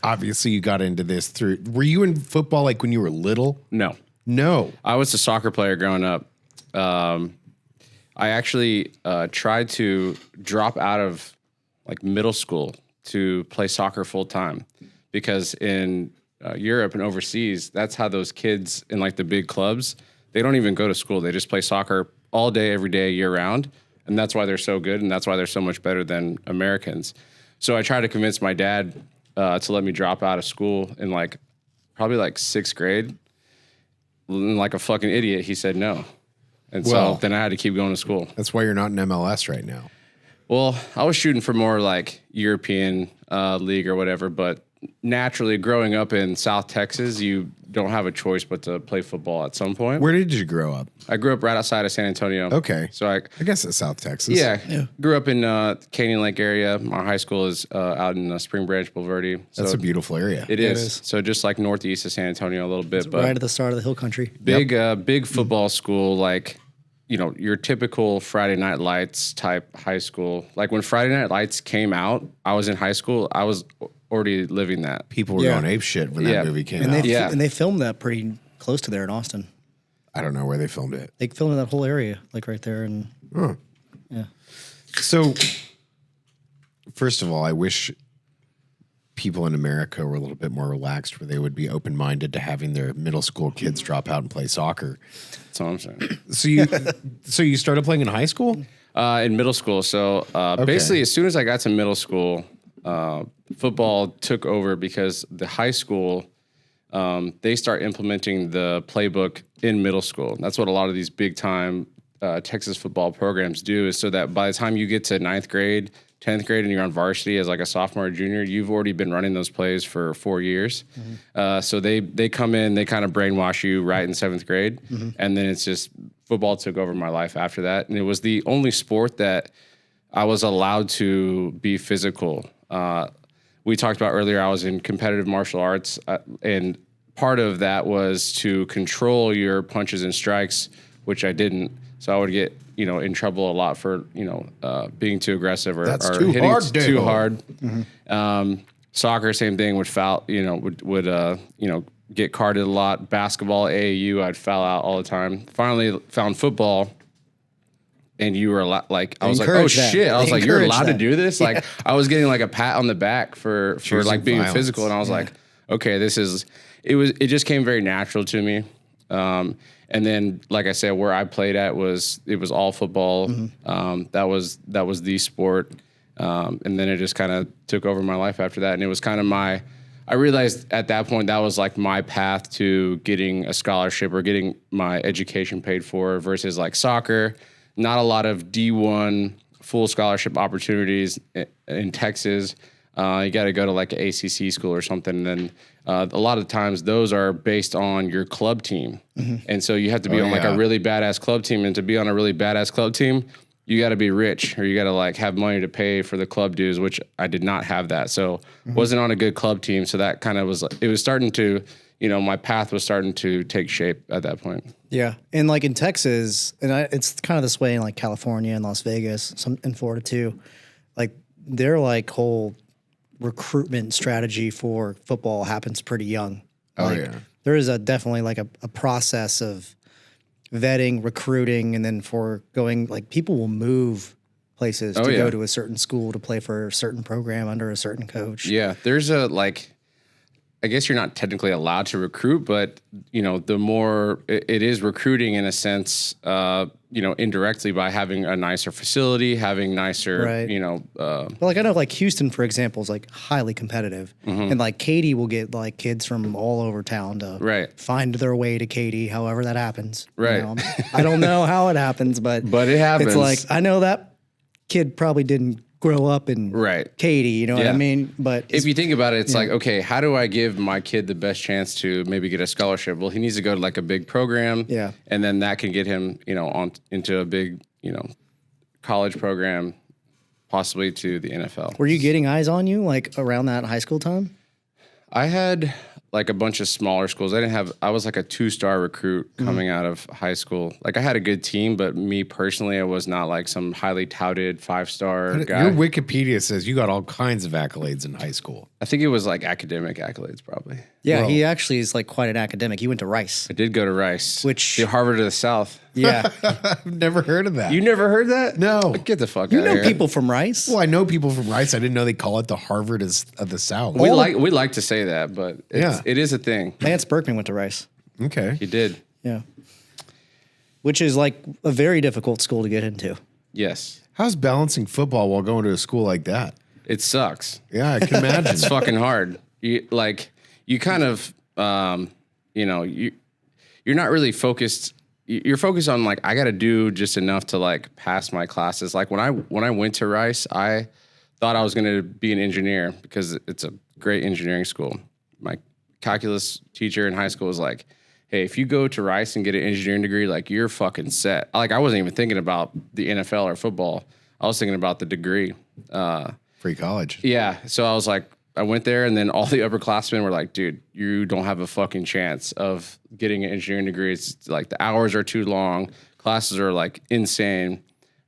obviously you got into this through, were you in football like when you were little? No. I was a soccer player growing up. I actually tried to drop out of like middle school to play soccer full time because in Europe and overseas, that's how those kids in like the big clubs, they don't even go to school. They just play soccer all day, every day, year round. And that's why they're so good. And that's why they're so much better than Americans. So I tried to convince my dad to let me drop out of school in like probably like 6th grade. And like a fucking idiot, he said no. And so then I had to keep going to school. That's why you're not in MLS right now. Well, I was shooting for more like European league or whatever, but naturally growing up in South Texas, you don't have a choice but to play football at some point. Where did you grow up? I grew up right outside of San Antonio. Okay. So I guess it's South Texas. Yeah. Grew up in Canyon Lake area. My high school is out in Spring Branch, Bulverde. So that's a beautiful area. It is. So just like northeast of San Antonio a little bit. It's but right at the start of the hill country. Big football school, like, you know, your typical Friday Night Lights type high school. Like when Friday Night Lights came out, I was in high school. I was already living that. People were going ape shit when that movie came out. And they filmed that pretty close to there in Austin. I don't know where they filmed it. They filmed in that whole area, like right there. And yeah. So, first of all, I wish people in America were a little bit more relaxed, where they would be open-minded to having their middle school kids drop out and play soccer. That's all I'm saying. So you started playing in high school? In middle school. So basically, as soon as I got to middle school, football took over because the high school, they start implementing the playbook in middle school. That's what a lot of these big-time Texas football programs do, is so that by the time you get to 9th grade, 10th grade, and you're on varsity as like a sophomore or junior, you've already been running those plays for 4 years. Mm-hmm. So they come in, they kind of brainwash you right in 7th grade. Mm-hmm. And then it's just football took over my life after that. And it was the only sport that I was allowed to be physical. We talked about earlier, I was in competitive martial arts, and part of that was to control your punches and strikes, which I didn't. So I would get, in trouble a lot for, being too aggressive or hitting too hard. Mm-hmm. Soccer, same thing, would foul, would get carded a lot. Basketball, AAU, I'd foul out all the time. Finally found football. And you were like, I was like, oh shit. I was like, you're allowed to do this? Like, I was getting like a pat on the back for like being physical. And I was like, okay, it just came very natural to me. And then, like I said, where I played at was all football. Mm-hmm. That was the sport. And then it just kind of took over my life after that. And it was kind of I realized at that point that was like my path to getting a scholarship or getting my education paid for versus like soccer. Not a lot of D1 full scholarship opportunities in Texas. You got to go to like an ACC school or something. And then a lot of times those are based on your club team. Mm-hmm. And so you have to be on like a really badass club team. And to be on a really badass club team, you got to be rich or you got to like have money to pay for the club dues, which I did not have that. So wasn't on a good club team. So that kind of was, it was starting to, my path was starting to take shape at that point. Yeah. And like in Texas, and it's kind of this way in like California and Las Vegas, some in Florida too, like their like whole recruitment strategy for football happens pretty young. There is definitely like a process of vetting, recruiting, and then for going, like people will move places to go to a certain school to play for a certain program under a certain coach. Yeah. There's I guess you're not technically allowed to recruit, but the more it is recruiting in a sense, indirectly by having a nicer facility, having nicer, like I know like Houston, for example, is like highly competitive, and like Katy will get like kids from all over town to find their way to Katy, however that happens. Right. I don't know how it happens, but it happens. It's like I know that kid probably didn't grow up in Katy, you know what I mean? But if you think about it, it's like, okay, how do I give my kid the best chance to maybe get a scholarship? Well, he needs to go to like a big program, and then that can get him, on into a big, college program, possibly to the NFL. Were you getting eyes on you like around that high school time? I had like a bunch of smaller schools. I was like a 2-star recruit coming out of high school. Like I had a good team, but me personally, I was not like some highly touted 5-star guy. Your Wikipedia says you got all kinds of accolades in high school. I think it was like academic accolades probably. Yeah, he actually is like quite an academic. He went to Rice. I did go to Rice, Which- the Harvard of the South. Yeah. I've never heard of that. You never heard that? No. Get the fuck You out know of here. people from Rice? Well, I know people from Rice. I didn't know they call it the Harvard of the South. We like to say that, but it is a thing. Lance Berkman went to Rice. Okay. He did. Yeah. Which is like a very difficult school to get into. Yes. How's balancing football while going to a school like that? It sucks. Yeah, I can imagine. It's fucking hard. You kind of you're not really focused. You're focused on like I got to do just enough to like pass my classes. Like when I went to Rice, I thought I was going to be an engineer because it's a great engineering school. My calculus teacher in high school was like, "Hey, if you go to Rice and get an engineering degree, like you're fucking set." Like I wasn't even thinking about the NFL or football. I was thinking about the degree. Free college. Yeah. So I was like, I went there, and then all the upperclassmen were like, dude, you don't have a fucking chance of getting an engineering degree. It's like the hours are too long. Classes are like insane.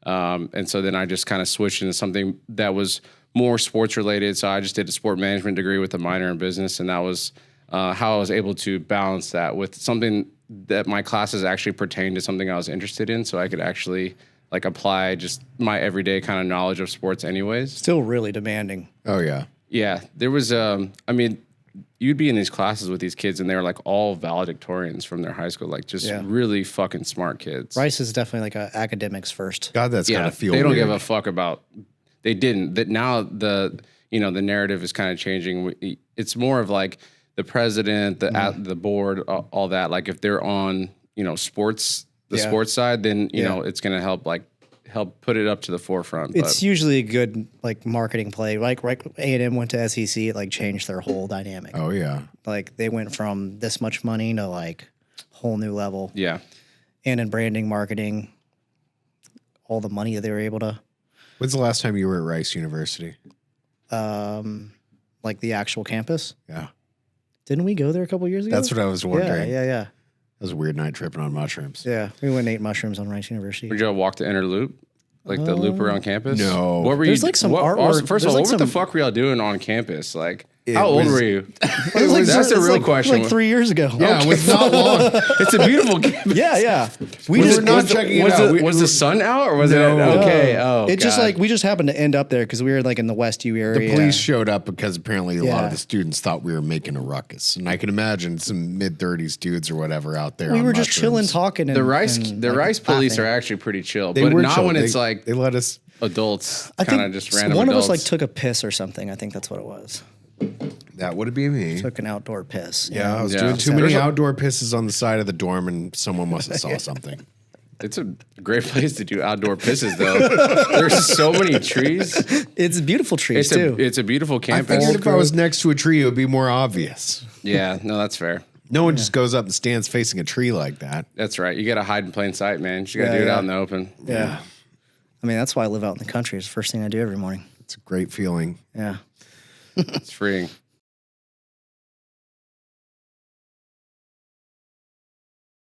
And so then I just kind of switched into something that was more sports related. So I just did a sport management degree with a minor in business. And that was how I was able to balance that with something that my classes actually pertained to something I was interested in. So I could actually like apply just my everyday kind of knowledge of sports anyways. Still really demanding. Oh, yeah. Yeah, there was, you'd be in these classes with these kids and they were like all valedictorians from their high school, like just really fucking smart kids. Rice is definitely like academics first. God, that's gotta feel they don't weird. give a fuck about, they didn't. That now the narrative is kind of changing. It's more of like the president, the board, all that. Like if they're on, sports, sports side, then, it's going to help put it up to the forefront. It's usually a good like marketing play. Like A&M went to SEC, it like changed their whole dynamic. Oh, yeah. Like they went from this much money to like whole new level. Yeah. And in branding, marketing, all the money that they were able to. When's the last time you were at Rice University? Like the actual campus. Yeah. Didn't we go there a couple years ago? That's what I was wondering. Yeah. That was a weird night tripping on mushrooms. Yeah. We went and ate mushrooms on Rice University. Would you walk the inner loop? Like the loop around campus? No. What were There's you? like some what, artwork. First of There's all, like what the some- fuck were y'all doing on campus? Like, It how old was- were you? It was like, That's the it's real like, question. Like 3 years ago. Yeah, it was not long. It's a beautiful campus. Yeah. We We just were not checking it out. Was the sun out or was No. it okay? Oh, it just God. like we just happened to end up there because we were like in the West U area. The police showed up because apparently a lot Yeah. of the students thought we were making a ruckus. And I can imagine some mid-30s dudes or whatever out there. We on were just mushrooms. chilling, talking. And, the Rice and, the like, Rice police laughing. are actually pretty chill, They but were not chill. when They- it's like they let us. adults, I kind of think just random one adults. of us like took a piss or something. I think that's what it was. That would be me. Took an outdoor piss. Yeah, I was Yeah. doing too many There's a- outdoor pisses on the side of the dorm, and someone must have saw something. It's a great place to do outdoor pisses, though. There's so many trees. It's beautiful trees too. It's a beautiful I campus. figured if I was next to a tree, it would be more obvious. Yeah, no, that's fair. No one just goes up and stands facing a tree like that. That's right. You got to hide in plain sight, man. You got to Yeah, do it yeah. out in the open. yeah. I mean, that's why I live out in the country. It's the first thing I do every morning. It's a great feeling. Yeah. It's freeing.